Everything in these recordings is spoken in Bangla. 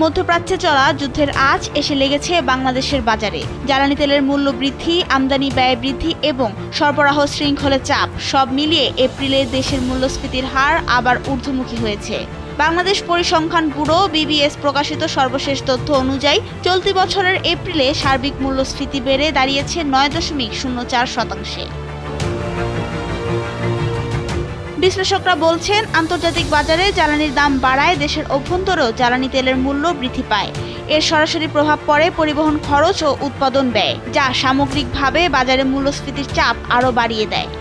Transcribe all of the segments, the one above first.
মধ্যপ্রাচ্যে চলা যুদ্ধের আঁচ এসে লেগেছে বাংলাদেশের বাজারে। জ্বালানি তেলের মূল্য বৃদ্ধি, আমদানি ব্যয় বৃদ্ধি এবং সরবরাহ শৃঙ্খলে চাপ সব মিলিয়ে এপ্রিলে দেশের মূল্যস্ফীতির হার আবার ঊর্ধ্বমুখী হয়েছে। বাংলাদেশ পরিসংখ্যান ব্যুরো বিবিএস প্রকাশিত সর্বশেষ তথ্য অনুযায়ী চলতি বছরের এপ্রিলে সার্বিক মূল্যস্ফীতি বেড়ে দাঁড়িয়েছে ৯.০৪%। বিশ্লেষকরা বলছেন, আন্তর্জাতিক বাজারে জ্বালানির দাম বাড়ায় দেশের অভ্যন্তরেও জ্বালানি তেলের মূল্য বৃদ্ধি পায়। এর সরাসরি প্রভাব পড়ে পরিবহন খরচ ও উৎপাদন ব্যয়, যা সামগ্রিকভাবে বাজারে মূল্যস্ফীতির চাপ আরও বাড়িয়ে দেয়।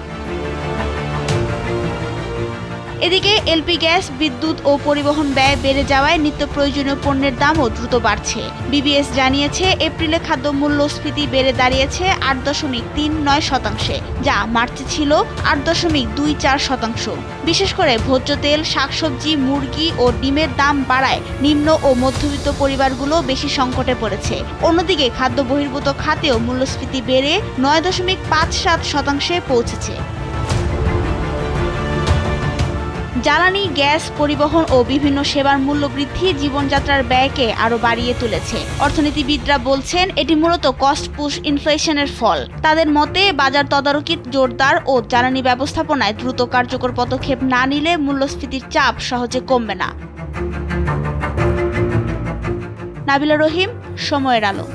এদিকে এলপি গ্যাস, বিদ্যুৎ ও পরিবহন ব্যয় বেড়ে যাওয়ায় নিত্য প্রয়োজনীয় পণ্যের দামও দ্রুত বাড়ছে। বিবিএস জানিয়েছে, এপ্রিলে খাদ্য মূল্যস্ফীতি বেড়ে দাঁড়িয়েছে ৮.৩৯%, যা মার্চে ছিল ৮.২৪%। বিশেষ করে ভোজ্য তেল, শাকসবজি, মুরগি ও ডিমের দাম বাড়ায় নিম্ন ও মধ্যবিত্ত পরিবারগুলো বেশি সংকটে পড়েছে। অন্যদিকে খাদ্য বহির্ভূত খাতেও মূল্যস্ফীতি বেড়ে ৯.৫৭%-এ পৌঁছেছে। জ্বালানি, গ্যাস, পরিবহন ও বিভিন্ন সেবার মূল্য বৃদ্ধি জীবনযাত্রার ব্যয়কে আরও বাড়িয়ে তুলেছে। অর্থনীতিবিদরা বলছেন, এটি মূলত কস্ট পুশ ইনফ্লেশনের ফল। তাদের মতে, বাজার তদারকি জোরদার ও জ্বালানি ব্যবস্থাপনায় দ্রুত কার্যকর পদক্ষেপ না নিলে মূল্যস্ফীতির চাপ সহজে কমবে না। নাবিলা রহিম, সময়ের আলো।